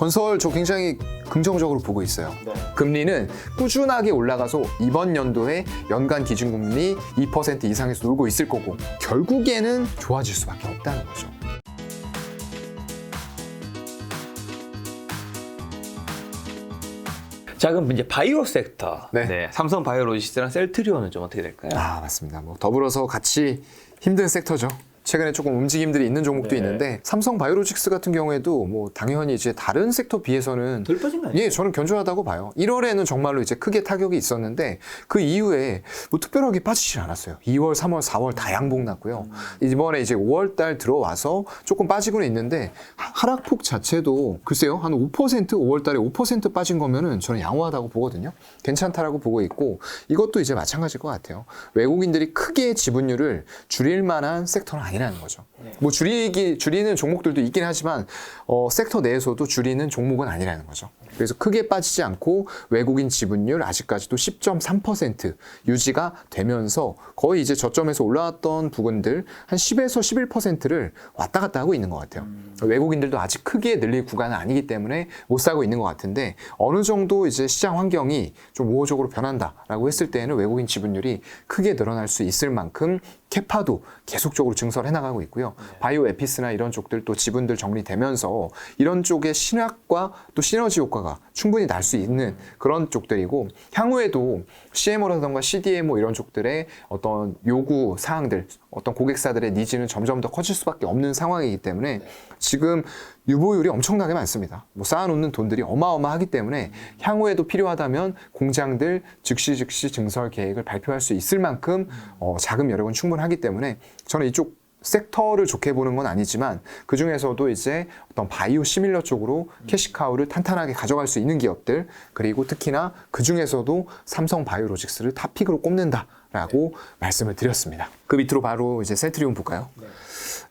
건설 저 굉장히 긍정적으로 보고 있어요. 네. 금리는 꾸준하게 올라가서 이번 연도에 연간 기준금리 2% 이상에서 놀고 있을 거고 결국에는 좋아질 수밖에 없다는 거죠. 자, 그럼 이제 바이오 섹터. 네. 삼성 바이오로직스랑 셀트리온은 좀 어떻게 될까요? 맞습니다. 뭐 더불어서 같이 힘든 섹터죠. 최근에 조금 움직임들이 있는 종목도 네. 있는데 삼성 바이오로직스 같은 경우에도 뭐 당연히 이제 다른 섹터 비해서는 덜 빠진 거 아니에요? 예, 저는 견조하다고 봐요. 1월에는 정말로 이제 크게 타격이 있었는데 그 이후에 뭐 특별하게 빠지질 않았어요. 2월, 3월, 4월 다 양봉 났고요. 이번에 이제 5월 달 들어와서 조금 빠지고는 있는데 하락폭 자체도 글쎄요. 한 5%, 5월 달에 5% 빠진 거면은 저는 양호하다고 보거든요. 괜찮다라고 보고 있고 이것도 이제 마찬가지일 것 같아요. 외국인들이 크게 지분율을 줄일 만한 섹터는 아니라는 거죠. 뭐 줄이는 종목들도 있긴 하지만 섹터 내에서도 줄이는 종목은 아니라는 거죠. 그래서 크게 빠지지 않고 외국인 지분율 아직까지도 10.3% 유지가 되면서 거의 이제 저점에서 올라왔던 부분들 한 10에서 11%를 왔다 갔다 하고 있는 것 같아요. 외국인들도 아직 크게 늘릴 구간은 아니기 때문에 못 사고 있는 것 같은데 어느 정도 이제 시장 환경이 좀 우호적으로 변한다라고 했을 때에는 외국인 지분율이 크게 늘어날 수 있을 만큼 캐파도 계속적으로 증설을 해나가고 있고요. 바이오 에피스나 이런 쪽들 또 지분들 정리되면서 이런 쪽의 신약과 또 시너지 효과가 충분히 날 수 있는 그런 쪽들이고 향후에도 CMO라든가 CDMO 이런 쪽들의 어떤 요구 사항들 어떤 고객사들의 니즈는 점점 더 커질 수밖에 없는 상황이기 때문에 지금 유보율이 엄청나게 많습니다. 뭐 쌓아놓는 돈들이 어마어마하기 때문에 향후에도 필요하다면 공장들 즉시 증설 계획을 발표할 수 있을 만큼 자금 여력은 충분하기 때문에 저는 이쪽 섹터를 좋게 보는 건 아니지만 그 중에서도 이제 어떤 바이오 시밀러 쪽으로 캐시카우를 탄탄하게 가져갈 수 있는 기업들 그리고 특히나 그 중에서도 삼성 바이오로직스를 탑픽으로 꼽는다라고 말씀을 드렸습니다. 그 밑으로 바로 이제 셀트리온 볼까요?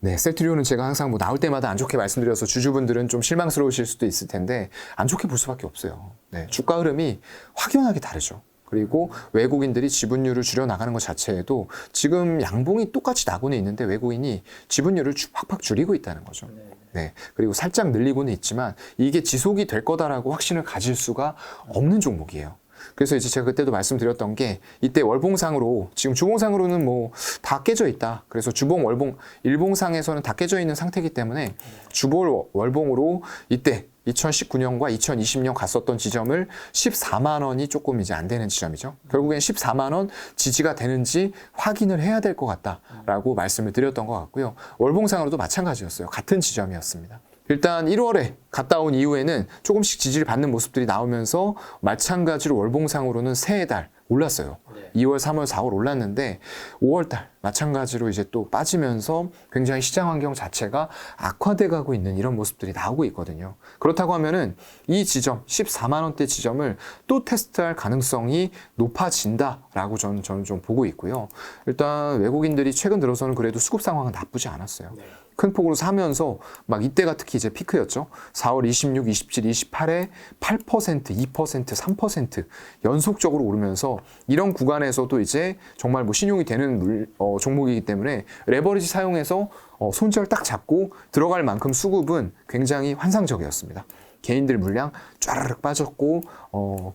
네, 셀트리온은 제가 항상 뭐 나올 때마다 안 좋게 말씀드려서 주주분들은 좀 실망스러우실 수도 있을 텐데 안 좋게 볼 수밖에 없어요. 네, 주가 흐름이 확연하게 다르죠. 그리고 외국인들이 지분율을 줄여나가는 것 자체에도 지금 양봉이 똑같이 나고는 있는데 외국인이 지분율을 팍팍 줄이고 있다는 거죠. 네. 그리고 살짝 늘리고는 있지만 이게 지속이 될 거다라고 확신을 가질 수가 없는 종목이에요. 그래서 이제 제가 그때도 말씀드렸던 게 이때 월봉상으로 지금 주봉상으로는 뭐 다 깨져 있다. 그래서 주봉, 월봉, 일봉상에서는 다 깨져 있는 상태이기 때문에 주봉, 월봉으로 이때 2019년과 2020년 갔었던 지점을 14만 원이 조금 이제 안 되는 지점이죠. 결국엔 14만 원 지지가 되는지 확인을 해야 될 것 같다라고 말씀을 드렸던 것 같고요. 월봉상으로도 마찬가지였어요. 같은 지점이었습니다. 일단 1월에 갔다 온 이후에는 조금씩 지지를 받는 모습들이 나오면서 마찬가지로 월봉상으로는 세 달 올랐어요. 2월, 3월, 4월 올랐는데 5월달 마찬가지로 이제 또 빠지면서 굉장히 시장 환경 자체가 악화돼 가고 있는 이런 모습들이 나오고 있거든요. 그렇다고 하면은 이 지점 14만 원대 지점을 또 테스트할 가능성이 높아진다라고 저는 좀 보고 있고요. 일단 외국인들이 최근 들어서는 그래도 수급 상황은 나쁘지 않았어요. 큰 폭으로 사면서 막 이때가 특히 이제 피크였죠. 4월 26, 27, 28에 8%, 2%, 3% 연속적으로 오르면서 이런 구간에서도 이제 정말 뭐 신용이 되는 종목이기 때문에 레버리지 사용해서 손절 딱 잡고 들어갈 만큼 수급은 굉장히 환상적이었습니다. 개인들 물량 쫘르륵 빠졌고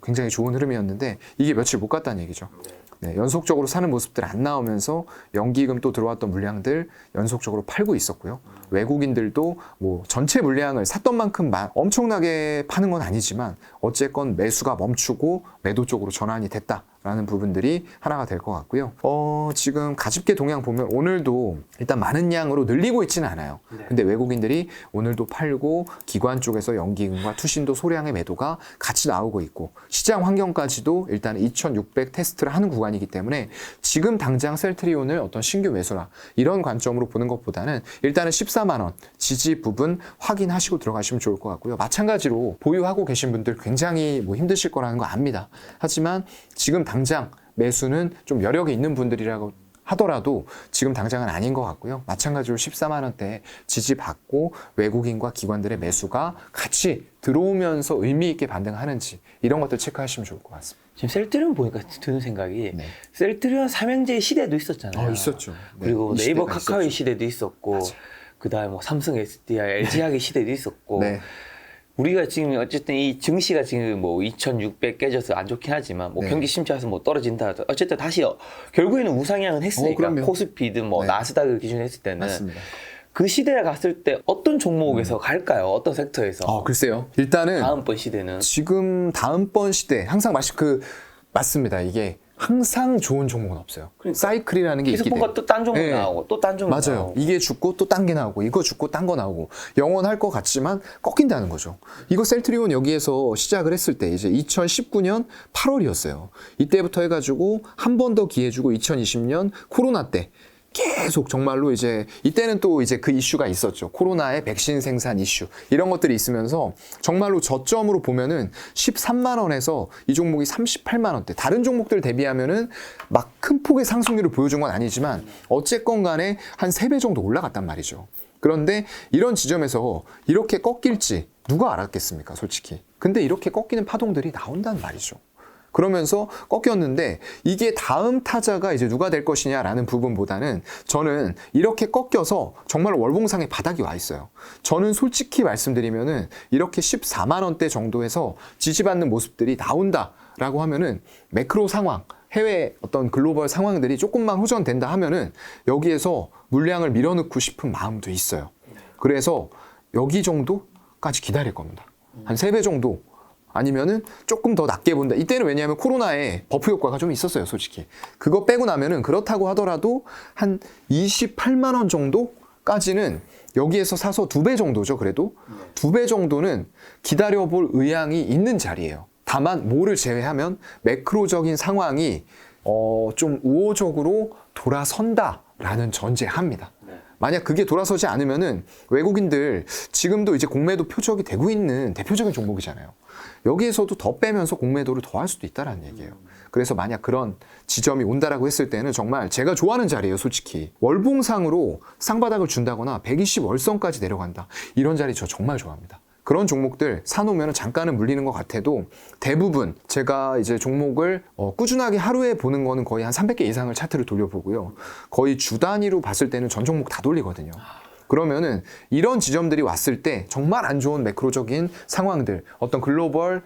굉장히 좋은 흐름이었는데 이게 며칠 못 갔다는 얘기죠. 네, 연속적으로 사는 모습들 안 나오면서 연기금 또 들어왔던 물량들 연속적으로 팔고 있었고요. 외국인들도 뭐 전체 물량을 샀던 만큼 엄청나게 파는 건 아니지만 어쨌건 매수가 멈추고 매도 쪽으로 전환이 됐다라는 부분들이 하나가 될 것 같고요. 지금 가집게 동향 보면 오늘도 일단 많은 양으로 늘리고 있지는 않아요. 근데 외국인들이 오늘도 팔고 기관 쪽에서 연기금과 투신도 소량의 매도가 같이 나오고 있고 시장 환경까지도 일단 2600 테스트를 하는 구간이기 때문에 지금 당장 셀트리온을 어떤 신규 매수나 이런 관점으로 보는 것보다는 일단은 14만 원 지지 부분 확인하시고 들어가시면 좋을 것 같고요. 마찬가지로 보유하고 계신 분들 굉장히 뭐 힘드실 거라는 거 압니다. 하지만 지금 당장 매수는 좀 여력이 있는 분들이라고 하더라도 지금 당장은 아닌 것 같고요. 마찬가지로 14만 원대 지지받고 외국인과 기관들의 매수가 같이 들어오면서 의미 있게 반등하는지 이런 것들 체크하시면 좋을 것 같습니다. 지금 셀트리온 보니까 드는 생각이 셀트리온 삼형제의 시대도 있었잖아요. 있었죠. 그리고 네이버 카카오의 시대도 있었고 맞아. 그다음에 뭐 삼성 SDI, LG화학의 시대도 있었고 우리가 지금 어쨌든 이 증시가 지금 뭐 2,600 깨져서 안 좋긴 하지만 뭐 네. 경기 침체해서 뭐 떨어진다 하더라도 어쨌든 다시 결국에는 우상향은 했으니까 그럼요. 코스피든 뭐 네. 나스닥을 기준으로 했을 때는 맞습니다. 그 시대에 갔을 때 어떤 종목에서 갈까요? 어떤 섹터에서? 글쎄요. 일단은 다음번 시대는 지금 다음번 시대 항상 맞습니다. 이게 항상 좋은 종목은 없어요. 사이클이라는 게 계속 있기 뭔가 때문에. 또 딴 종목 네. 나오고 또 딴 종목 맞아요. 나오고. 이게 죽고 또 딴 게 나오고 이거 죽고 딴 거 나오고 영원할 것 같지만 꺾인다는 거죠. 이거 셀트리온 여기에서 시작을 했을 때 이제 2019년 8월이었어요. 이때부터 해가지고 한 번 더 기회 주고 2020년 코로나 때 계속 정말로 이제 이때는 또 이제 그 이슈가 있었죠. 코로나의 백신 생산 이슈 이런 것들이 있으면서 정말로 저점으로 보면은 13만 원에서 이 종목이 38만 원대. 다른 종목들 대비하면은 막 큰 폭의 상승률을 보여준 건 아니지만 어쨌건 간에 한 3배 정도 올라갔단 말이죠. 그런데 이런 지점에서 이렇게 꺾일지 누가 알았겠습니까, 솔직히. 근데 이렇게 꺾이는 파동들이 나온단 말이죠. 그러면서 꺾였는데 이게 다음 타자가 이제 누가 될 것이냐라는 부분보다는 저는 이렇게 꺾여서 정말 월봉상에 바닥이 와 있어요. 저는 솔직히 말씀드리면은 이렇게 14만 원대 정도에서 지지받는 모습들이 나온다라고 하면은 매크로 상황, 해외 어떤 글로벌 상황들이 조금만 호전된다 하면은 여기에서 물량을 밀어넣고 싶은 마음도 있어요. 그래서 여기 정도까지 기다릴 겁니다. 한 3배 정도 아니면은 조금 더 낮게 본다. 이때는 왜냐하면 코로나에 버프 효과가 좀 있었어요, 솔직히. 그거 빼고 나면은 그렇다고 하더라도 한 28만 원 정도까지는 여기에서 사서 2배 정도죠, 그래도. 2배 정도는 기다려볼 의향이 있는 자리예요. 다만 뭐를 제외하면 매크로적인 상황이 좀 우호적으로 돌아선다라는 전제합니다. 만약 그게 돌아서지 않으면은 외국인들 지금도 이제 공매도 표적이 되고 있는 대표적인 종목이잖아요. 여기에서도 더 빼면서 공매도를 더 할 수도 있다라는 얘기예요. 그래서 만약 그런 지점이 온다라고 했을 때는 정말 제가 좋아하는 자리예요, 솔직히. 월봉상으로 쌍바닥을 준다거나 120 월선까지 내려간다. 이런 자리 저 정말 좋아합니다. 그런 종목들 사놓으면 잠깐은 물리는 것 같아도 대부분 제가 이제 종목을 꾸준하게 하루에 보는 거는 거의 한 300개 이상을 차트를 돌려보고요. 거의 주 단위로 봤을 때는 전 종목 다 돌리거든요. 그러면은 이런 지점들이 왔을 때 정말 안 좋은 매크로적인 상황들, 어떤 글로벌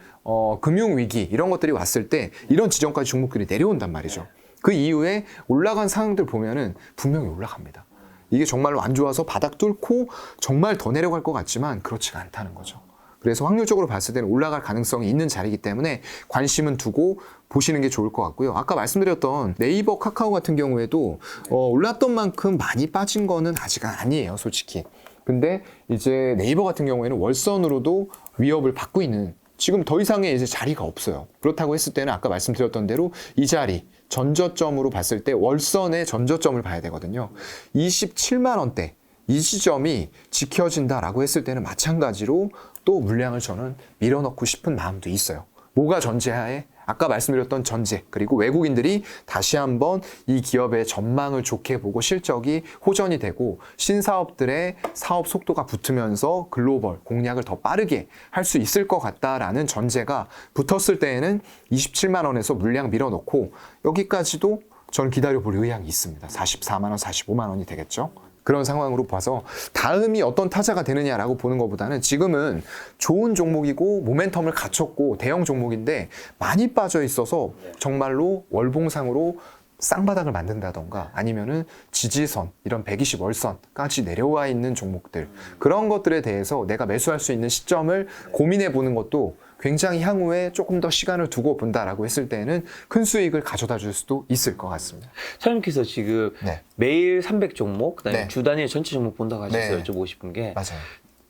금융 위기 이런 것들이 왔을 때 이런 지점까지 종목들이 내려온단 말이죠. 그 이후에 올라간 상황들 보면은 분명히 올라갑니다. 이게 정말로 안 좋아서 바닥 뚫고 정말 더 내려갈 것 같지만 그렇지가 않다는 거죠. 그래서 확률적으로 봤을 때는 올라갈 가능성이 있는 자리이기 때문에 관심은 두고 보시는 게 좋을 것 같고요. 아까 말씀드렸던 네이버, 카카오 같은 경우에도 올랐던 만큼 많이 빠진 거는 아직은 아니에요, 솔직히. 근데 이제 네이버 같은 경우에는 월선으로도 위협을 받고 있는 지금 더 이상의 이제 자리가 없어요. 그렇다고 했을 때는 아까 말씀드렸던 대로 이 자리 전저점으로 봤을 때 월선의 전저점을 봐야 되거든요. 27만 원대 이 지점이 지켜진다라고 했을 때는 마찬가지로 또 물량을 저는 밀어넣고 싶은 마음도 있어요. 뭐가 전제하에? 아까 말씀드렸던 전제, 그리고 외국인들이 다시 한번 이 기업의 전망을 좋게 보고 실적이 호전이 되고 신사업들의 사업 속도가 붙으면서 글로벌 공략을 더 빠르게 할 수 있을 것 같다라는 전제가 붙었을 때에는 27만 원에서 물량 밀어넣고 여기까지도 저는 기다려볼 의향이 있습니다. 44만 원, 45만 원이 되겠죠. 그런 상황으로 봐서 다음이 어떤 타자가 되느냐라고 보는 것보다는 지금은 좋은 종목이고 모멘텀을 갖췄고 대형 종목인데 많이 빠져 있어서 정말로 월봉상으로 쌍바닥을 만든다던가 아니면은 지지선 이런 120 월선까지 내려와 있는 종목들 그런 것들에 대해서 내가 매수할 수 있는 시점을 고민해 보는 것도 굉장히 향후에 조금 더 시간을 두고 본다라고 했을 때는 큰 수익을 가져다 줄 수도 있을 것 같습니다. 사장님께서 지금 네. 매일 300 종목, 그다음에 네. 주 단위 전체 종목 본다고 하셔서 네. 여쭤보고 싶은 게 맞아요.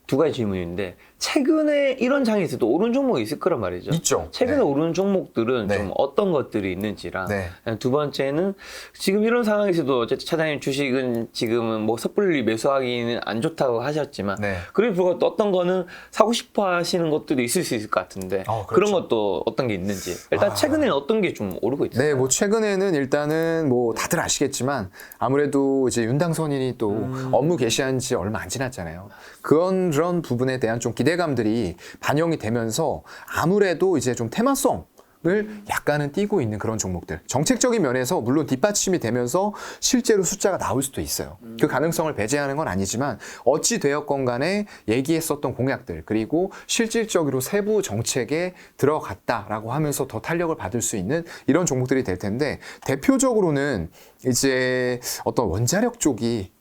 두 가지 질문인데 최근에 이런 장에서도 오른 종목이 있을 거란 말이죠. 있죠. 최근에 네. 오른 종목들은 네. 좀 어떤 것들이 있는지랑 네. 두 번째는 지금 이런 상황에서도 어쨌든 차장님 주식은 지금은 뭐 섣불리 매수하기는 안 좋다고 하셨지만 네. 그래도 불구하고 또 어떤 거는 사고 싶어 하시는 것들도 있을 수 있을 것 같은데 그렇죠. 그런 것도 어떤 게 있는지 일단 최근에는 어떤 게 좀 오르고 있어요? 네, 뭐 최근에는 일단은 뭐 다들 아시겠지만 아무래도 이제 윤당선인이 또 업무 개시한 지 얼마 안 지났잖아요. 그런 부분에 대한 좀 기대감들이 반영이 되면서 아무래도 이제 좀 테마성 을 약간은 띄고 있는 그런 종목들. 정책적인 면에서 물론 뒷받침이 되면서 실제로 숫자가 나올 수도 있어요. 그 가능성을 배제하는 건 아니지만 어찌 되었건 간에 얘기했었던 공약들 그리고 실질적으로 세부 정책에 들어갔다라고 하면서 더 탄력을 받을 수 있는 이런 종목들이 될 텐데 대표적으로는 이제 어떤 원자력 쪽이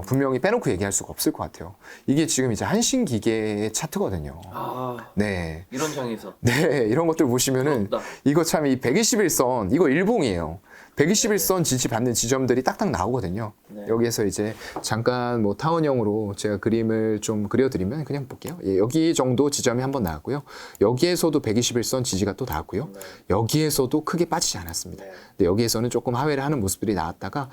분명히 빼놓고 얘기할 수가 없을 것 같아요. 이게 지금 이제 한신기계의 차트거든요. 네. 이런 장에서. 네, 이런 것들 보시면은 부럽다. 이거 참 이 121선 이거 일봉이에요. 121선 지지받는 지점들이 딱딱 나오거든요. 네. 여기에서 이제 잠깐 뭐 타원형으로 제가 그림을 좀 그려드리면 그냥 볼게요. 예, 여기 정도 지점이 한번 나왔고요. 여기에서도 121선 지지가 또 나왔고요. 여기에서도 크게 빠지지 않았습니다. 근데 여기에서는 조금 하회를 하는 모습들이 나왔다가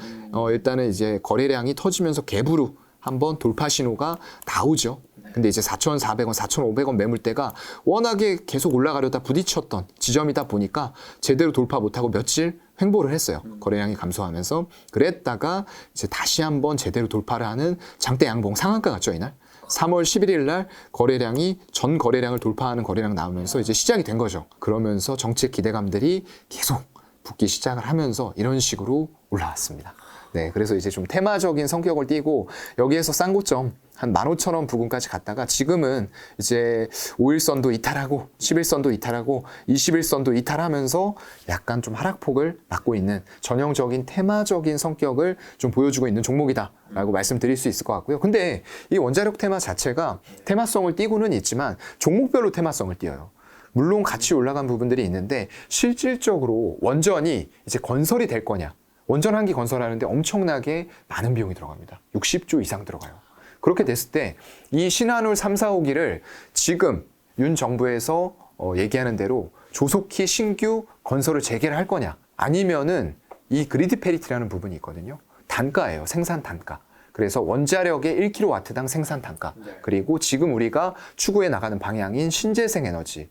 일단은 이제 거래량이 터지면서 갭으로 한번 돌파 신호가 나오죠. 근데 이제 4,400원, 4,500원 매물대가 워낙에 계속 올라가려다 부딪혔던 지점이다 보니까 제대로 돌파 못하고 며칠 횡보를 했어요. 거래량이 감소하면서. 그랬다가 이제 다시 한번 제대로 돌파를 하는 장대 양봉 상한가 갔죠, 이날. 3월 11일 날 거래량이 전 거래량을 돌파하는 거래량 나오면서 이제 시작이 된 거죠. 그러면서 정책 기대감들이 계속 붙기 시작을 하면서 이런 식으로 올라왔습니다. 네, 그래서 이제 좀 테마적인 성격을 띠고 여기에서 싼 고점 한 15,000원 부근까지 갔다가 지금은 이제 5일선도 이탈하고 10일선도 이탈하고 21선도 이탈하면서 약간 좀 하락폭을 맞고 있는 전형적인 테마적인 성격을 좀 보여주고 있는 종목이다라고 말씀드릴 수 있을 것 같고요. 근데 이 원자력 테마 자체가 테마성을 띠고는 있지만 종목별로 테마성을 띠어요. 물론 같이 올라간 부분들이 있는데 실질적으로 원전이 이제 건설이 될 거냐. 원전 한 기 건설하는데 엄청나게 많은 비용이 들어갑니다. 60조 이상 들어가요. 그렇게 됐을 때 이 신한울 3, 4, 5기를 지금 윤 정부에서 얘기하는 대로 조속히 신규 건설을 재개를 할 거냐 아니면은 이 그리드 페리티라는 부분이 있거든요. 단가예요. 생산 단가. 그래서 원자력의 1kW당 생산 단가 그리고 지금 우리가 추구해 나가는 방향인 신재생 에너지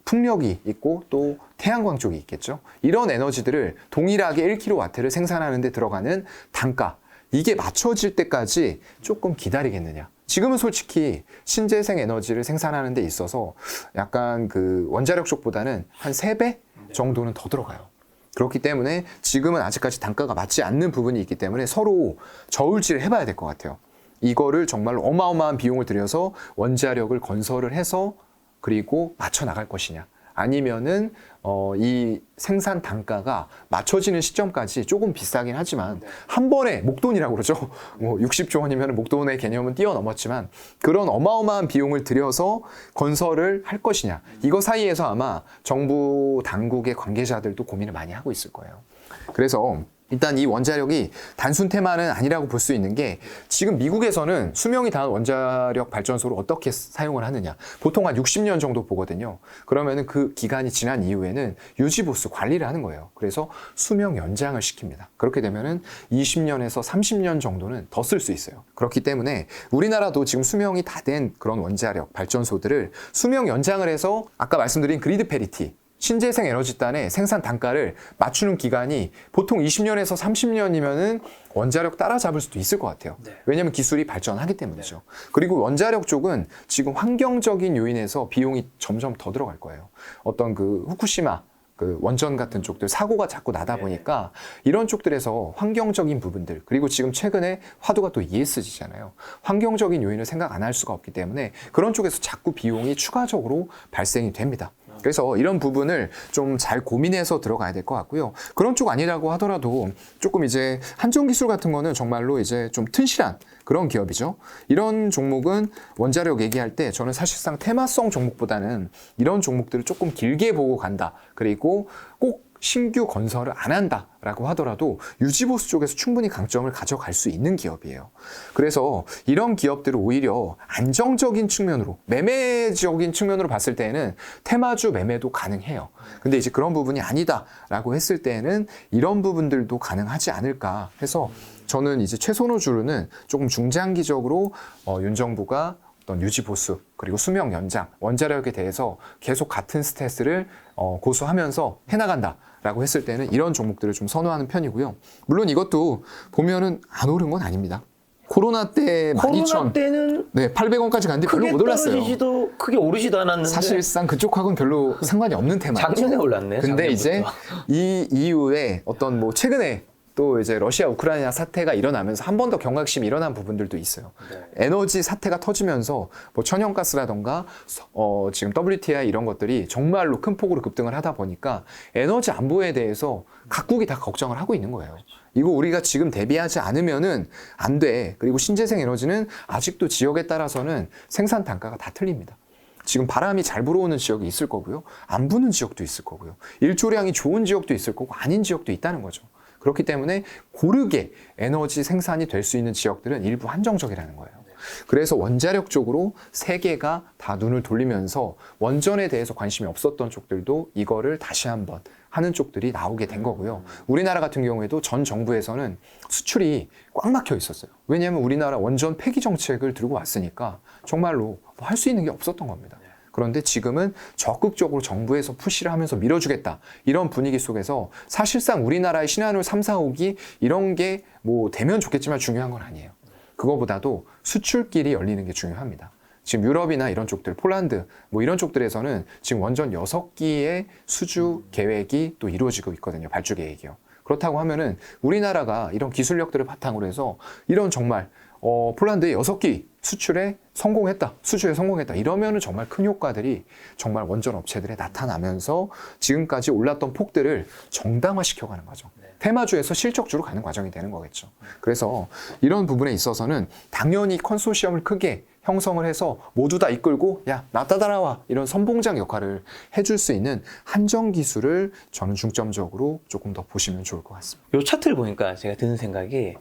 풍력이 있고 또 태양광 쪽이 있겠죠. 이런 에너지들을 동일하게 1kW를 생산하는 데 들어가는 단가 이게 맞춰질 때까지 조금 기다리겠느냐. 지금은 솔직히 신재생 에너지를 생산하는 데 있어서 약간 그 원자력 쪽보다는 한 3배 정도는 더 들어가요. 그렇기 때문에 지금은 아직까지 단가가 맞지 않는 부분이 있기 때문에 서로 저울질을 해봐야 될 것 같아요. 이거를 정말 어마어마한 비용을 들여서 원자력을 건설을 해서 그리고 맞춰 나갈 것이냐. 아니면은 이 생산 단가가 맞춰지는 시점까지 조금 비싸긴 하지만 한 번에 목돈이라고 그러죠. 뭐 60조 원이면 목돈의 개념은 뛰어넘었지만 그런 어마어마한 비용을 들여서 건설을 할 것이냐. 이거 사이에서 아마 정부 당국의 관계자들도 고민을 많이 하고 있을 거예요. 그래서 일단 이 원자력이 단순 테마는 아니라고 볼 수 있는 게 지금 미국에서는 수명이 다한 원자력 발전소를 어떻게 사용을 하느냐. 보통 한 60년 정도 보거든요. 그러면은 그 기간이 지난 이후에는 유지보수 관리를 하는 거예요. 그래서 수명 연장을 시킵니다. 그렇게 되면은 20년에서 30년 정도는 더 쓸 수 있어요. 그렇기 때문에 우리나라도 지금 수명이 다 된 그런 원자력 발전소들을 수명 연장을 해서 아까 말씀드린 그리드 페리티 신재생 에너지단의 생산 단가를 맞추는 기간이 보통 20년에서 30년이면은 원자력 따라잡을 수도 있을 것 같아요. 왜냐하면 기술이 발전하기 때문이죠. 그리고 원자력 쪽은 지금 환경적인 요인에서 비용이 점점 더 들어갈 거예요. 어떤 그 후쿠시마 그 원전 같은 쪽들 사고가 자꾸 나다 보니까 이런 쪽들에서 환경적인 부분들 그리고 지금 최근에 화두가 또 ESG잖아요. 환경적인 요인을 생각 안 할 수가 없기 때문에 그런 쪽에서 자꾸 비용이 추가적으로 발생이 됩니다. 그래서 이런 부분을 좀 잘 고민해서 들어가야 될 것 같고요. 그런 쪽 아니라고 하더라도 조금 이제 한전기술 같은 거는 정말로 이제 좀 튼실한 그런 기업이죠. 이런 종목은 원자력 얘기할 때 저는 사실상 테마성 종목보다는 이런 종목들을 조금 길게 보고 간다. 그리고 꼭 신규 건설을 안 한다라고 하더라도 유지보수 쪽에서 충분히 강점을 가져갈 수 있는 기업이에요. 그래서 이런 기업들을 오히려 안정적인 측면으로 매매적인 측면으로 봤을 때에는 테마주 매매도 가능해요. 근데 이제 그런 부분이 아니다라고 했을 때에는 이런 부분들도 가능하지 않을까 해서 저는 이제 최선호주로는 조금 중장기적으로 윤 정부가 어떤 유지 보수 그리고 수명 연장 원자력에 대해서 계속 같은 스탠스를 고수하면서 해나간다라고 했을 때는 이런 종목들을 좀 선호하는 편이고요. 물론 이것도 보면은 안 오른 건 아닙니다. 코로나 때 코로나 12,000, 때는 네, 800원까지 갔는데 별로 크게 못 올랐어요. 떨어지지도 크게 오르지도 않았는데 사실상 그쪽하고는 별로 상관이 없는 테마죠. 작년에 올랐네. 근데 이제 작년부터. 이 이후에 어떤 뭐 최근에 또 이제 러시아 우크라이나 사태가 일어나면서 한 번 더 경각심이 일어난 부분들도 있어요. 에너지 사태가 터지면서 뭐 천연가스라던가 지금 WTI 이런 것들이 정말로 큰 폭으로 급등을 하다 보니까 에너지 안보에 대해서 각국이 다 걱정을 하고 있는 거예요. 이거 우리가 지금 대비하지 않으면은 안 돼. 그리고 신재생 에너지는 아직도 지역에 따라서는 생산 단가가 다 틀립니다. 지금 바람이 잘 불어오는 지역이 있을 거고요. 안 부는 지역도 있을 거고요. 일조량이 좋은 지역도 있을 거고 아닌 지역도 있다는 거죠. 그렇기 때문에 고르게 에너지 생산이 될 수 있는 지역들은 일부 한정적이라는 거예요. 그래서 원자력 쪽으로 세계가 다 눈을 돌리면서 원전에 대해서 관심이 없었던 쪽들도 이거를 다시 한번 하는 쪽들이 나오게 된 거고요. 우리나라 같은 경우에도 전 정부에서는 수출이 꽉 막혀 있었어요. 왜냐하면 우리나라 원전 폐기 정책을 들고 왔으니까 정말로 할 수 있는 게 없었던 겁니다. 그런데 지금은 적극적으로 정부에서 푸시를 하면서 밀어주겠다. 이런 분위기 속에서 사실상 우리나라의 신한울 3, 4호기 이런 게 뭐 되면 좋겠지만 중요한 건 아니에요. 그거보다도 수출길이 열리는 게 중요합니다. 지금 유럽이나 이런 쪽들, 폴란드 뭐 이런 쪽들에서는 지금 원전 6기의 수주 계획이 또 이루어지고 있거든요. 발주 계획이요. 그렇다고 하면은 우리나라가 이런 기술력들을 바탕으로 해서 이런 정말 폴란드의 6기 수출에 성공했다, 수주에 성공했다 이러면은 정말 큰 효과들이 정말 원전 업체들에 나타나면서 지금까지 올랐던 폭들을 정당화시켜가는 거죠. 테마주에서 실적주로 가는 과정이 되는 거겠죠. 그래서 이런 부분에 있어서는 당연히 컨소시엄을 크게 형성을 해서 모두 다 이끌고 야, 나 따라와 이런 선봉장 역할을 해줄 수 있는 한정 기술을 저는 중점적으로 조금 더 보시면 좋을 것 같습니다. 요 차트를 보니까 제가 드는 생각이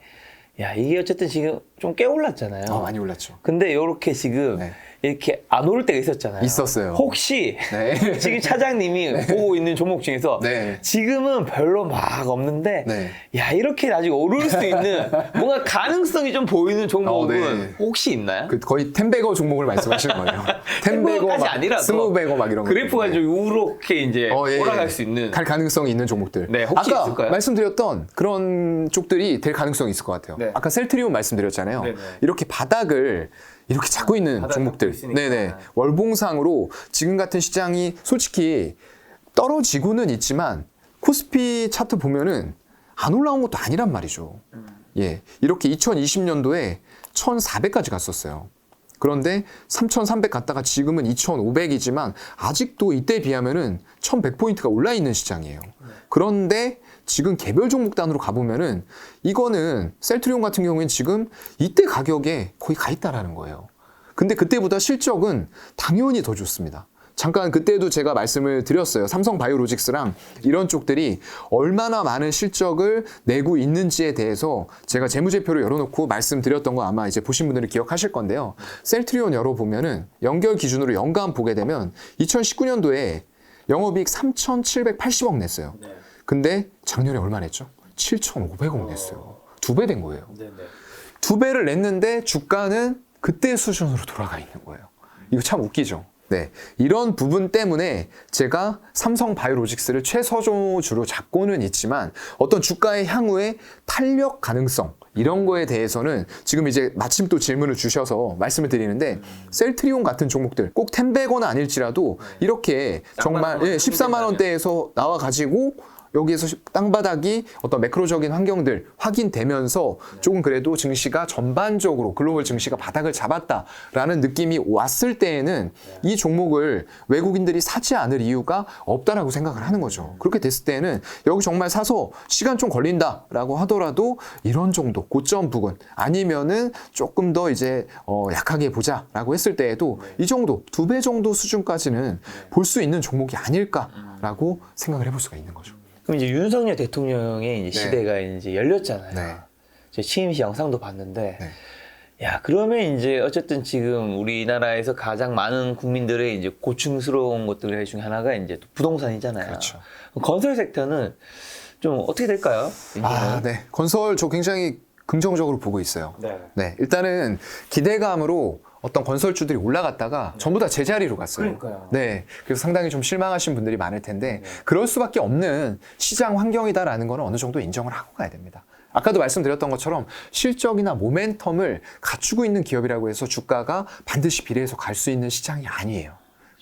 야 이게 어쨌든 지금 좀 꽤 올랐잖아요. 많이 올랐죠. 근데 요렇게 지금 네. 이렇게 안 오를 때가 있었잖아요. 있었어요. 혹시 네. 지금 차장님이 보고 있는 종목 중에서 네. 지금은 별로 막 없는데 네. 야 이렇게 나중에 오를 수 있는 뭔가 가능성이 좀 보이는 종목은 네. 혹시 있나요? 거의 텐베거 종목을 말씀하시는 거예요. 텐베거까지 아니라도 스무베거 막 이런 거. 그래프가 좀 이렇게 이제 예, 올라갈 예. 수 있는 갈 가능성이 있는 종목들. 네, 혹시 아까 있을까요? 말씀드렸던 그런 쪽들이 될 가능성이 있을 것 같아요. 네. 아까 셀트리온 말씀드렸잖아요. 네네. 이렇게 바닥을 이렇게 잡고 있는 바닥을 종목들. 잡고 있으니까. 네네. 월봉상으로 지금 같은 시장이 솔직히 떨어지고는 있지만 코스피 차트 보면은 안 올라온 것도 아니란 말이죠. 예. 이렇게 2020년도에 1,400까지 갔었어요. 그런데 3,300 갔다가 지금은 2,500이지만 아직도 이때 비하면은 1,100포인트가 올라 있는 시장이에요. 그런데 지금 개별 종목 단으로 가보면은 이거는 셀트리온 같은 경우에는 지금 이때 가격에 거의 가 있다라는 거예요. 근데 그때보다 실적은 당연히 더 좋습니다. 잠깐 그때도 제가 말씀을 드렸어요. 삼성바이오로직스랑 이런 쪽들이 얼마나 많은 실적을 내고 있는지에 대해서 제가 재무제표를 열어놓고 말씀드렸던 거 아마 이제 보신 분들은 기억하실 건데요. 셀트리온 열어보면은 연결 기준으로 연간 보게 되면 2019년도에 영업이익 3,780억 냈어요. 근데 작년에 얼마 냈죠? 7,500억 냈어요. 2배 된 거예요. 2배를 냈는데 주가는 그때 수준으로 돌아가 있는 거예요. 이거 참 웃기죠? 네, 이런 부분 때문에 제가 삼성바이오로직스를 최서조주로 잡고는 있지만 어떤 주가의 향후의 탄력 가능성 이런 거에 대해서는 지금 이제 마침 또 질문을 주셔서 말씀을 드리는데 셀트리온 같은 종목들 꼭 텐베거는 아닐지라도 이렇게 정말 14만 원대에서 나와 가지고 여기에서 땅바닥이 어떤 매크로적인 환경들 확인되면서 조금 그래도 증시가 전반적으로 글로벌 증시가 바닥을 잡았다라는 느낌이 왔을 때에는 이 종목을 외국인들이 사지 않을 이유가 없다라고 생각을 하는 거죠. 그렇게 됐을 때는 여기 정말 사서 시간 좀 걸린다라고 하더라도 이런 정도 고점 부근 아니면은 조금 더 이제 약하게 보자라고 했을 때에도 이 정도 2배 정도 수준까지는 볼 수 있는 종목이 아닐까라고 생각을 해볼 수가 있는 거죠. 그럼 이제 윤석열 대통령의 이제 네. 시대가 이제 열렸잖아요. 네. 제 취임식 영상도 봤는데, 네. 야 그러면 이제 어쨌든 지금 우리나라에서 가장 많은 국민들의 이제 고충스러운 것들 중에 하나가 이제 또 부동산이잖아요. 그렇죠. 건설 섹터는 좀 어떻게 될까요? 네. 건설 저 굉장히 긍정적으로 보고 있어요. 네. 일단은 기대감으로 어떤 건설주들이 올라갔다가 전부 다 제자리로 갔어요. 그러니까요. 네. 그래서 상당히 좀 실망하신 분들이 많을 텐데 그럴 수밖에 없는 시장 환경이다라는 거는 어느 정도 인정을 하고 가야 됩니다. 아까도 말씀드렸던 것처럼 실적이나 모멘텀을 갖추고 있는 기업이라고 해서 주가가 반드시 비례해서 갈 수 있는 시장이 아니에요.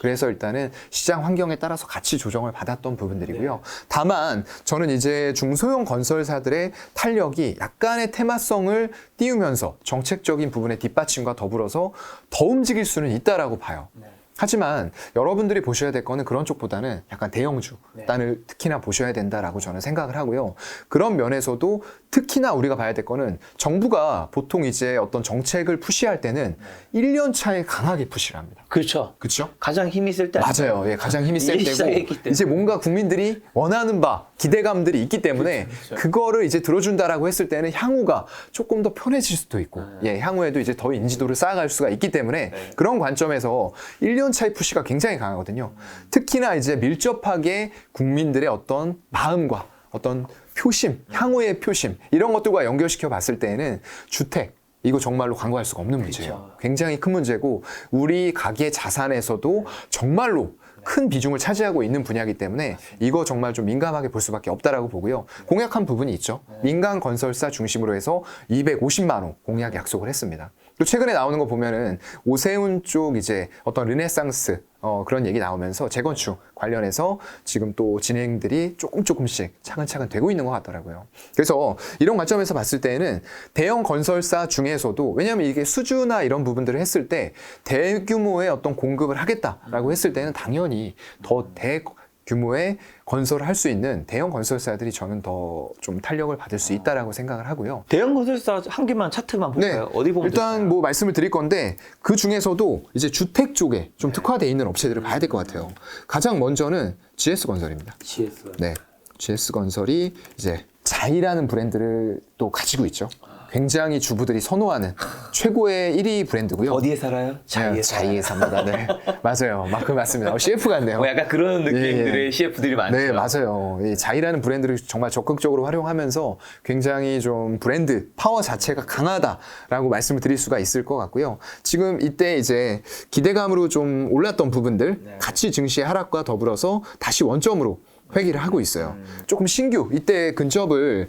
그래서 일단은 시장 환경에 따라서 같이 조정을 받았던 부분들이고요. 다만 저는 이제 중소형 건설사들의 탄력이 약간의 테마성을 띄우면서 정책적인 부분의 뒷받침과 더불어서 더 움직일 수는 있다라고 봐요. 하지만 여러분들이 보셔야 될 거는 그런 쪽보다는 약간 대형주 단을 특히나 보셔야 된다라고 저는 생각을 하고요. 그런 면에서도 특히나 우리가 봐야 될 거는 정부가 보통 이제 어떤 정책을 푸시할 때는 1년 차에 강하게 푸시를 합니다. 그렇죠. 그렇죠? 가장 힘이 쓸 때. 맞아요. 예, 가장 힘이 셀 이게 때고 시작했기 때문에. 이제 뭔가 국민들이 원하는 바, 기대감들이 있기 때문에 그거를 이제 들어준다라고 했을 때는 향후가 조금 더 편해질 수도 있고 예, 향후에도 이제 더 인지도를 쌓아갈 수가 있기 때문에 그런 관점에서 1년 차의 푸시가 굉장히 강하거든요. 특히나 이제 밀접하게 국민들의 어떤 마음과 어떤 표심, 향후의 표심 이런 것들과 연결시켜 봤을 때에는 주택 이거 정말로 광고할 수가 없는 문제예요. 굉장히 큰 문제고 우리 가계 자산에서도 정말로 큰 비중을 차지하고 있는 분야이기 때문에 이거 정말 좀 민감하게 볼 수밖에 없다라고 보고요. 공약한 부분이 있죠. 민간 건설사 중심으로 해서 250만 호 공약 약속을 했습니다. 또 최근에 나오는 거 보면은 오세훈 쪽 이제 어떤 르네상스 그런 얘기 나오면서 재건축 관련해서 지금 또 진행들이 조금씩 차근차근 되고 있는 것 같더라고요. 그래서 이런 관점에서 봤을 때는 대형 건설사 중에서도 왜냐하면 이게 수주나 이런 부분들을 했을 때 대규모의 어떤 공급을 하겠다라고 했을 때는 당연히 더 대규모의 건설을 할 수 있는 대형 건설사들이 저는 더 좀 탄력을 받을 수 있다라고 생각을 하고요. 대형 건설사 한 개만 차트만 볼까요? 어디 보면 일단 될까요? 뭐 말씀을 드릴 건데 그 중에서도 이제 주택 쪽에 좀 특화되어 있는 업체들을 봐야 될 것 같아요. 가장 먼저는 GS건설입니다. GS. 네, GS건설이 이제 자이라는 브랜드를 또 가지고 있죠. 굉장히 주부들이 선호하는 최고의 1위 브랜드고요. 어디에 살아요? 자이에 삽니다. 네, 맞아요. 맞습니다. CF 같네요. 약간 그런 느낌들의 예. CF들이 많죠. 네, 맞아요. 이 자이라는 브랜드를 정말 적극적으로 활용하면서 굉장히 좀 브랜드 파워 자체가 강하다라고 말씀을 드릴 수가 있을 것 같고요. 지금 이때 이제 기대감으로 좀 올랐던 부분들 가치 증시의 하락과 더불어서 다시 원점으로 회귀를 하고 있어요. 조금 신규 이때 근접을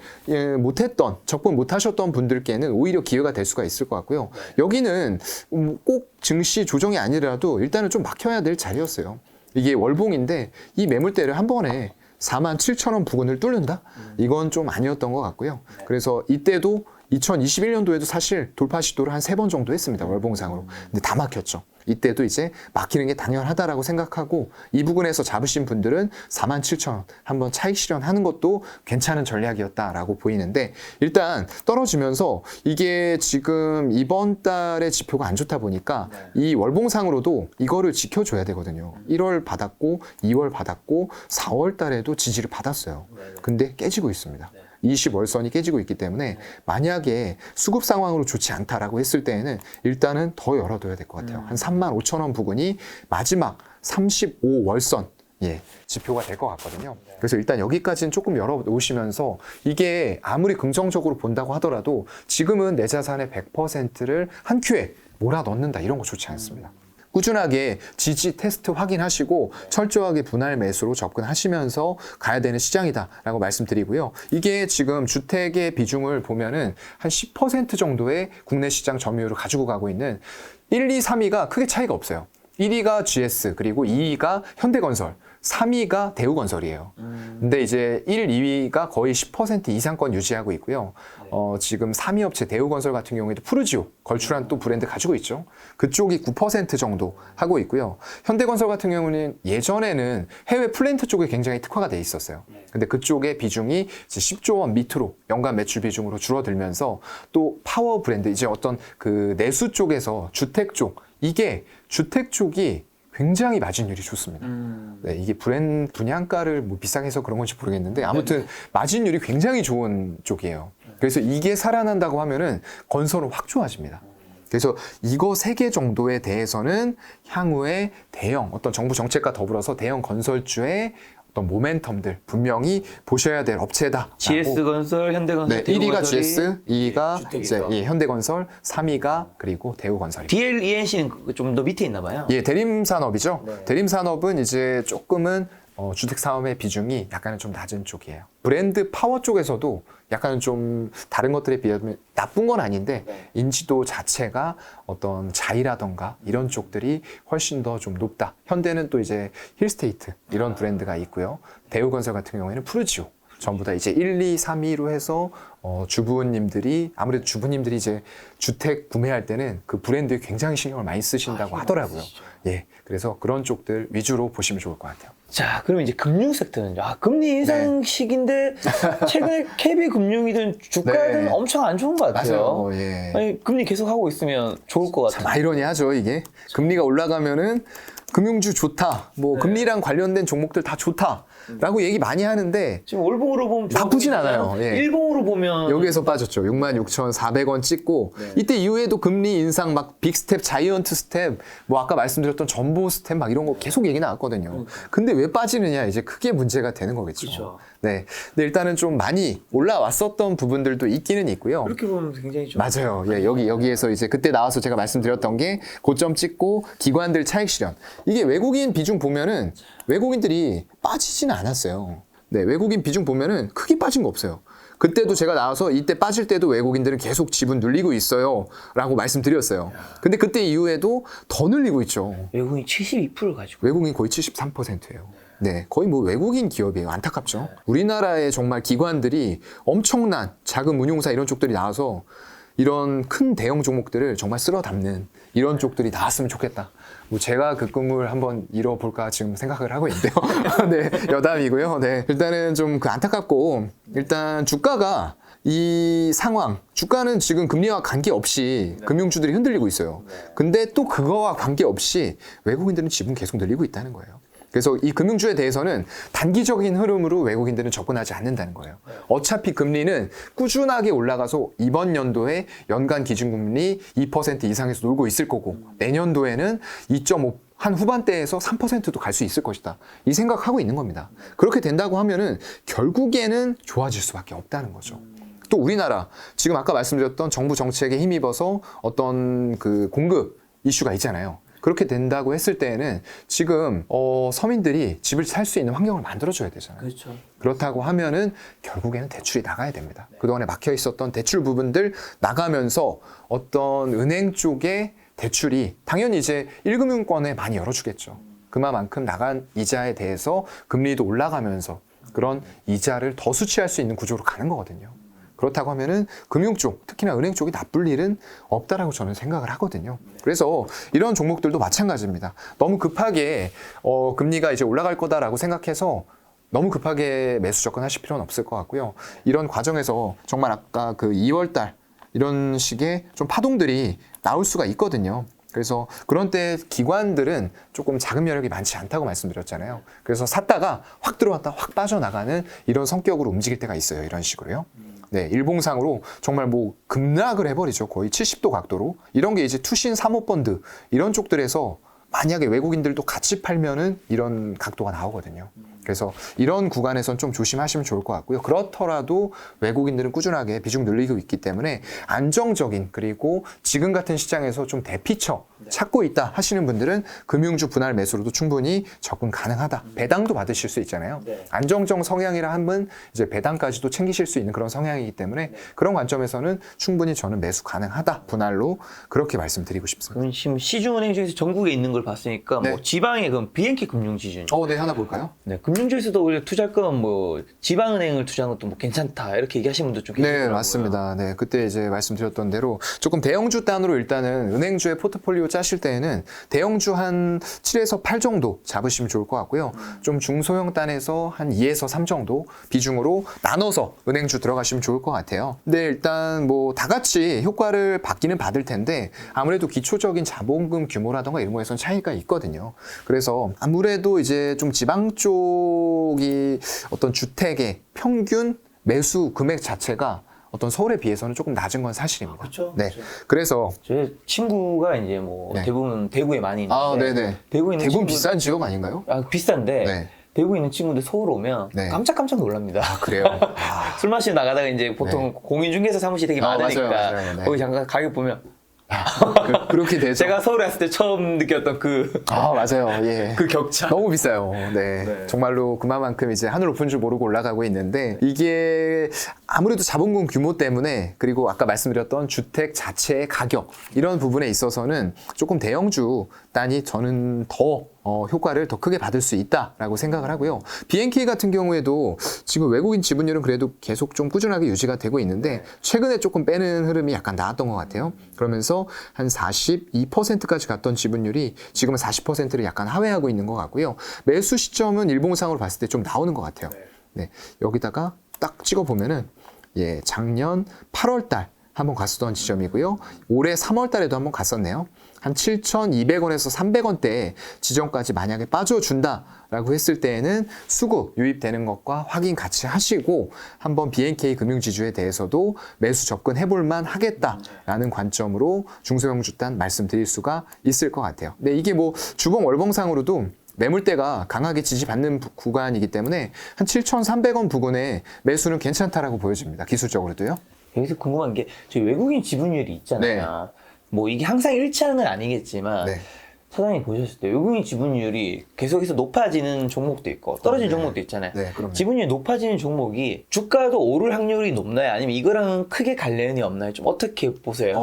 못했던 접근 못하셨던 분들께는 오히려 기회가 될 수가 있을 것 같고요. 여기는 꼭 증시 조정이 아니라도 일단은 좀 막혀야 될 자리였어요. 이게 월봉인데 이 매물대를 한 번에 47,000원 부근을 뚫는다? 이건 좀 아니었던 것 같고요. 그래서 이때도 2021년도에도 사실 돌파 시도를 한 3번 정도 했습니다. 월봉상으로. 근데 다 막혔죠. 이때도 이제 막히는 게 당연하다라고 생각하고 이 부분에서 잡으신 분들은 47,000원 한번 차익 실현하는 것도 괜찮은 전략이었다라고 보이는데 일단 떨어지면서 이게 지금 이번 달에 지표가 안 좋다 보니까 이 월봉상으로도 이거를 지켜줘야 되거든요. 1월 받았고 2월 받았고 4월 달에도 지지를 받았어요. 근데 깨지고 있습니다. 20월선이 깨지고 있기 때문에 만약에 수급 상황으로 좋지 않다라고 했을 때에는 일단은 더 열어둬야 될 것 같아요. 한 35,000원 부근이 마지막 35월선 지표가 될 것 같거든요. 그래서 일단 여기까지는 조금 열어놓으시면서 이게 아무리 긍정적으로 본다고 하더라도 지금은 내 자산의 100%를 한 큐에 몰아넣는다 이런 거 좋지 않습니다. 꾸준하게 지지 테스트 확인하시고 철저하게 분할 매수로 접근하시면서 가야 되는 시장이다라고 말씀드리고요. 이게 지금 주택의 비중을 보면은 한 10% 정도의 국내 시장 점유율을 가지고 가고 있는 1, 2, 3위가 크게 차이가 없어요. 1위가 GS 그리고 2위가 현대건설 3위가 대우건설이에요. 근데 이제 1, 2위가 거의 10% 이상권 유지하고 있고요. 지금 3위 업체 대우건설 같은 경우에도 푸르지오 걸출한 또 브랜드 가지고 있죠. 그쪽이 9% 정도 하고 있고요. 현대건설 같은 경우는 예전에는 해외 플랜트 쪽에 굉장히 특화가 돼 있었어요. 근데 그쪽의 비중이 이제 10조 원 밑으로 연간 매출 비중으로 줄어들면서 또 파워 브랜드 이제 어떤 그 내수 쪽에서 주택 쪽 이게 주택 쪽이 굉장히 마진율이 좋습니다. 네, 이게 브랜드 분양가를 뭐 비싸게 해서 그런 건지 모르겠는데 아무튼 마진율이 굉장히 좋은 쪽이에요. 그래서 이게 살아난다고 하면은 건설은 확 좋아집니다. 그래서 이거 3개 정도에 대해서는 향후에 대형 어떤 정부 정책과 더불어서 대형 건설주의 어떤 모멘텀들 분명히 보셔야 될 업체다. GS건설, 현대건설, 네, 1위가 대우건설이 GS, 2위가 주택이죠. 이제 현대건설, 3위가 그리고 대우건설입니다. DLENC는 좀 더 밑에 있나 봐요. 대림산업이죠. 대림산업은 이제 조금은 주택 사업의 비중이 약간은 좀 낮은 쪽이에요. 브랜드 파워 쪽에서도 약간은 좀 다른 것들에 비하면 나쁜 건 아닌데 인지도 자체가 어떤 자이라던가 이런 쪽들이 훨씬 더 좀 높다. 현대는 또 이제 힐스테이트 이런 브랜드가 있고요. 대우건설 같은 경우에는 푸르지오. 전부 다 이제 1, 2, 3위로 해서 주부님들이 아무래도 주부님들이 이제 주택 구매할 때는 그 브랜드에 굉장히 신경을 많이 쓰신다고 하더라고요. 예, 그래서 그런 쪽들 위주로 보시면 좋을 것 같아요. 자, 그러면 이제 금융 섹터는요. 금리 인상 시기인데 최근에 KB 금융이든 주가든 네. 엄청 안 좋은 것 같아요. 맞아요. 예. 아니, 금리 계속 하고 있으면 좋을 것 참 같아요. 아이러니하죠, 이게. 금리가 올라가면은 금융주 좋다. 뭐 금리랑 관련된 종목들 다 좋다라고 얘기 많이 하는데 지금 월봉으로 보면 나쁘진 않아요. 예. 일봉으로 보면 여기에서 빠졌죠. 66,400원 찍고 이때 이후에도 금리 인상 막 빅스텝, 자이언트 스텝, 뭐 아까 말씀드렸던 전보 스텝 막 이런 거 계속 얘기 나왔거든요. 근데 왜 빠지느냐 이제 크게 문제가 되는 거겠죠. 그렇죠. 네. 근데 일단은 좀 많이 올라왔었던 부분들도 있기는 있고요. 그렇게 보면 굉장히 좀 맞아요. 예, 여기에서 이제 그때 나와서 제가 말씀드렸던 게 고점 찍고 기관들 차익 실현. 이게 외국인 비중 보면은 외국인들이 빠지진 않았어요. 네, 외국인 비중 보면은 크게 빠진 거 없어요. 그때도 제가 나와서 이때 빠질 때도 외국인들은 계속 지분 늘리고 있어요. 라고 말씀드렸어요. 근데 그때 이후에도 더 늘리고 있죠. 외국인 72% 가지고 외국인 거의 73%예요. 네, 거의 뭐 외국인 기업이에요. 안타깝죠. 우리나라의 정말 기관들이 엄청난 자금 운용사 이런 쪽들이 나와서 이런 큰 대형 종목들을 정말 쓸어 담는 이런 쪽들이 나왔으면 좋겠다. 뭐 제가 그 꿈을 한번 이뤄볼까 지금 생각을 하고 있는데요. 네, 여담이고요. 네, 일단은 좀 그 안타깝고 일단 주가가 이 상황, 주가는 지금 금리와 관계없이 금융주들이 흔들리고 있어요. 근데 또 그거와 관계없이 외국인들은 지분 계속 늘리고 있다는 거예요. 그래서 이 금융주에 대해서는 단기적인 흐름으로 외국인들은 접근하지 않는다는 거예요. 어차피 금리는 꾸준하게 올라가서 이번 연도에 연간 기준금리 2% 이상에서 놀고 있을 거고 내년도에는 2.5 한 후반대에서 3%도 갈 수 있을 것이다. 이 생각하고 있는 겁니다. 그렇게 된다고 하면은 결국에는 좋아질 수밖에 없다는 거죠. 또 우리나라 지금 아까 말씀드렸던 정부 정책에 힘입어서 어떤 그 공급 이슈가 있잖아요. 그렇게 된다고 했을 때에는 지금 서민들이 집을 살 수 있는 환경을 만들어줘야 되잖아요. 그렇죠. 그렇다고 하면은 결국에는 대출이 나가야 됩니다. 그동안에 막혀 있었던 대출 부분들 나가면서 어떤 은행 쪽의 대출이 당연히 이제 1금융권에 많이 열어주겠죠. 그만큼 나간 이자에 대해서 금리도 올라가면서 그런 이자를 더 수취할 수 있는 구조로 가는 거거든요. 그렇다고 하면은 금융 쪽, 특히나 은행 쪽이 나쁠 일은 없다라고 저는 생각을 하거든요. 그래서 이런 종목들도 마찬가지입니다. 너무 급하게 금리가 이제 올라갈 거다라고 생각해서 너무 급하게 매수 접근하실 필요는 없을 것 같고요. 이런 과정에서 정말 아까 그 2월 달 이런 식의 좀 파동들이 나올 수가 있거든요. 그래서 그런 때 기관들은 조금 자금 여력이 많지 않다고 말씀드렸잖아요. 그래서 샀다가 확 들어왔다 확 빠져나가는 이런 성격으로 움직일 때가 있어요. 이런 식으로요. 네, 일봉상으로 정말 뭐 급락을 해버리죠. 거의 70도 각도로. 이런 게 이제 투신 사모펀드 이런 쪽들에서 만약에 외국인들도 같이 팔면은 이런 각도가 나오거든요. 그래서 이런 구간에선 좀 조심하시면 좋을 것 같고요. 그렇더라도 외국인들은 꾸준하게 비중 늘리고 있기 때문에 안정적인 그리고 지금 같은 시장에서 좀 대피처 찾고 있다 하시는 분들은 금융주 분할 매수로도 충분히 접근 가능하다. 배당도 받으실 수 있잖아요. 안정적 성향이라 하면 이제 배당까지도 챙기실 수 있는 그런 성향이기 때문에 그런 관점에서는 충분히 저는 매수 가능하다. 분할로 그렇게 말씀드리고 싶습니다. 그럼 지금 시중은행 중에서 전국에 있는 걸 봤으니까 네. 뭐 지방에 그럼 BNK 금융지준 네, 하나 볼까요? 네, 금융주에서도 오히려 투자할 거면 뭐 지방은행을 투자하는 것도 뭐 괜찮다 이렇게 얘기하시는 분도 좀 계시더라고요. 네, 맞습니다. 네, 그때 이제 말씀드렸던 대로 조금 대형주 단으로 일단은 은행주의 포트폴리오 짜실 때에는 대형주 한 7에서 8 정도 잡으시면 좋을 것 같고요. 좀 중소형 단에서 한 2에서 3 정도 비중으로 나눠서 은행주 들어가시면 좋을 것 같아요. 근데 일단 뭐 다 같이 효과를 받기는 받을 텐데 아무래도 기초적인 자본금 규모라던가 이런 거에선 차이가 있거든요. 그래서 아무래도 이제 좀 지방 쪽이 어떤 주택의 평균 매수 금액 자체가 어떤 서울에 비해서는 조금 낮은 건 사실입니다. 그렇죠. 네. 그래서 제 친구가 이제 뭐 네. 대부분 대구에 많이 있는데 네네. 대구에 있는 대구는 친구- 비싼 지역 아닌가요? 비싼데 네. 대구에 있는 친구들 서울 오면 네. 깜짝깜짝 놀랍니다. 그래요. 술 마시러 나가다가 이제 보통 공인중개사 사무실이 되게 많으니까 맞아요. 네. 거기 잠깐 가격 보면 그렇게 되죠. 제가 서울에 왔을 때 처음 느꼈던 맞아요. 예. 그 격차. 너무 비싸요. 네. 네. 정말로 그만큼 이제 하늘 높은 줄 모르고 올라가고 있는데 이게 아무래도 자본금 규모 때문에 그리고 아까 말씀드렸던 주택 자체의 가격 이런 부분에 있어서는 조금 대형주 단이 저는 더 효과를 더 크게 받을 수 있다라고 생각을 하고요. BNK 같은 경우에도 지금 외국인 지분율은 그래도 계속 좀 꾸준하게 유지가 되고 있는데 최근에 조금 빼는 흐름이 약간 나왔던 것 같아요. 그러면서 한 42%까지 갔던 지분율이 지금은 40%를 약간 하회하고 있는 것 같고요. 매수 시점은 일봉상으로 봤을 때 좀 나오는 것 같아요. 네, 여기다가 딱 찍어보면은 작년 8월 달 한번 갔었던 지점이고요. 올해 3월 달에도 한번 갔었네요. 한 7,200원에서 300원대 지점까지 만약에 빠져준다라고 했을 때에는 수급 유입되는 것과 확인 같이 하시고 한번 BNK 금융지주에 대해서도 매수 접근해볼만 하겠다라는 관점으로 중소형주단 말씀드릴 수가 있을 것 같아요. 근데 이게 뭐 주봉 월봉상으로도 매물대가 강하게 지지받는 구간이기 때문에 한 7,300원 부근에 매수는 괜찮다라고 보여집니다. 기술적으로도요. 여기서 궁금한 게 저희 외국인 지분율이 있잖아요. 뭐 이게 항상 일치하는 건 아니겠지만 사장님 보셨을 때 외국인 지분율이 계속해서 높아지는 종목도 있고 떨어지는 종목도 있잖아요. 그럼요. 지분율이 높아지는 종목이 주가도 오를 확률이 높나요? 아니면 이거랑은 크게 관련이 없나요? 좀 어떻게 보세요?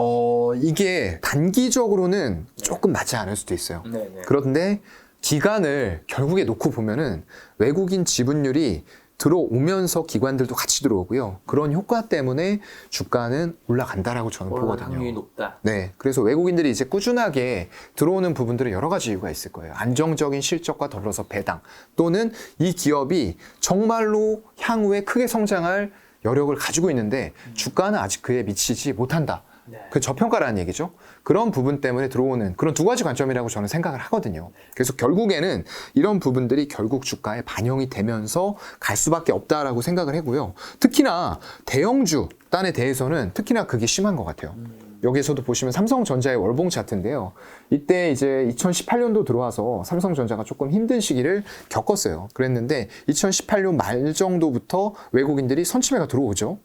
이게 단기적으로는 조금 맞지 않을 수도 있어요. 그런데 기간을 결국에 놓고 보면은 외국인 지분율이 들어오면서 기관들도 같이 들어오고요. 그런 효과 때문에 주가는 올라간다라고 저는 보거든요. 확률이 높다. 네, 그래서 외국인들이 이제 꾸준하게 들어오는 부분들은 여러 가지 이유가 있을 거예요. 안정적인 실적과 더불어서 배당 또는 이 기업이 정말로 향후에 크게 성장할 여력을 가지고 있는데 주가는 아직 그에 미치지 못한다. 그 저평가라는 얘기죠. 그런 부분 때문에 들어오는 그런 두 가지 관점이라고 저는 생각을 하거든요. 그래서 결국에는 이런 부분들이 결국 주가에 반영이 되면서 갈 수밖에 없다라고 생각을 하고요. 특히나 대형주 단에 대해서는 특히나 그게 심한 것 같아요. 여기에서도 보시면 삼성전자의 월봉 차트인데요. 이때 이제 2018년도 들어와서 삼성전자가 조금 힘든 시기를 겪었어요. 그랬는데 2018년 말 정도부터 외국인들이 선취매가 들어오죠.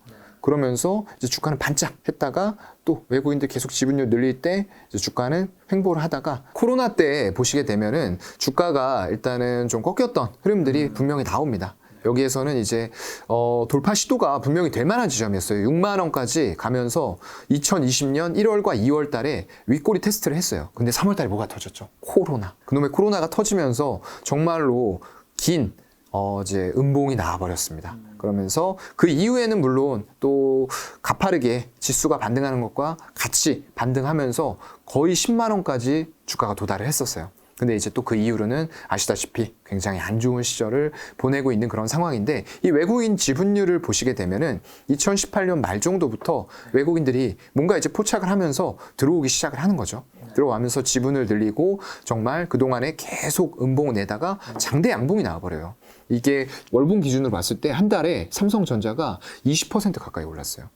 그러면서 이제 주가는 반짝 했다가 또 외국인들 계속 지분율 늘릴 때 이제 주가는 횡보를 하다가 코로나 때 보시게 되면은 주가가 일단은 좀 꺾였던 흐름들이 분명히 나옵니다. 여기에서는 이제 돌파 시도가 분명히 될 만한 지점이었어요. 6만 원까지 가면서 2020년 1월과 2월 달에 윗꼬리 테스트를 했어요. 근데 3월 달에 뭐가 터졌죠? 코로나. 그놈의 코로나가 터지면서 정말로 긴 이제 음봉이 나와버렸습니다. 그러면서 그 이후에는 물론 또 가파르게 지수가 반등하는 것과 같이 반등하면서 거의 10만 원까지 주가가 도달을 했었어요. 근데 이제 또 그 이후로는 아시다시피 굉장히 안 좋은 시절을 보내고 있는 그런 상황인데 이 외국인 지분율을 보시게 되면은 2018년 말 정도부터 외국인들이 뭔가 이제 포착을 하면서 들어오기 시작을 하는 거죠. 들어가면서 지분을 늘리고 정말 그동안에 계속 음봉을 내다가 장대 양봉이 나와버려요. 이게 월봉 기준으로 봤을 때 한 달에 삼성전자가 20% 가까이 올랐어요.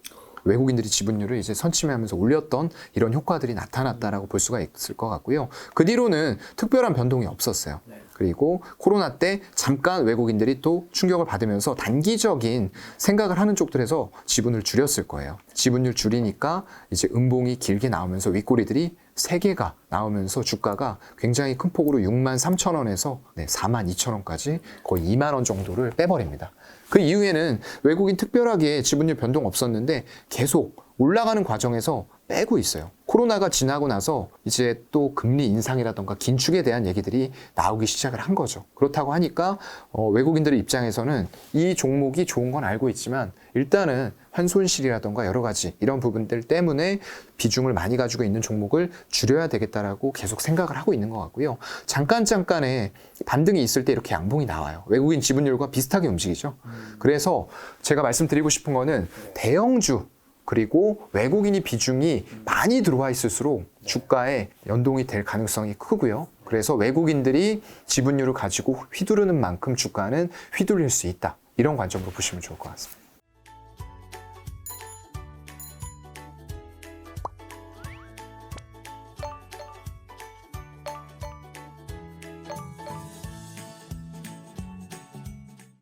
외국인들이 지분율을 이제 선침하면서 올렸던 이런 효과들이 나타났다라고 볼 수가 있을 것 같고요. 그 뒤로는 특별한 변동이 없었어요. 그리고 코로나 때 잠깐 외국인들이 또 충격을 받으면서 단기적인 생각을 하는 쪽들에서 지분을 줄였을 거예요. 지분율 줄이니까 이제 음봉이 길게 나오면서 윗꼬리들이 3개가 나오면서 주가가 굉장히 큰 폭으로 6만 3천 원에서 4만 2천 원까지 거의 2만 원 정도를 빼버립니다. 그 이후에는 외국인 특별하게 지분율 변동 없었는데 계속 올라가는 과정에서 빼고 있어요. 코로나가 지나고 나서 이제 또 금리 인상이라던가 긴축에 대한 얘기들이 나오기 시작을 한 거죠. 그렇다고 하니까 외국인들의 입장에서는 이 종목이 좋은 건 알고 있지만 일단은 환손실이라던가 여러 가지 이런 부분들 때문에 비중을 많이 가지고 있는 종목을 줄여야 되겠다라고 계속 생각을 하고 있는 것 같고요. 잠깐의 반등이 있을 때 이렇게 양봉이 나와요. 외국인 지분율과 비슷하게 움직이죠. 그래서 제가 말씀드리고 싶은 거는 대형주 그리고 외국인이 비중이 많이 들어와 있을수록 주가에 연동이 될 가능성이 크고요. 그래서 외국인들이 지분율을 가지고 휘두르는 만큼 주가는 휘둘릴 수 있다. 이런 관점으로 보시면 좋을 것 같습니다.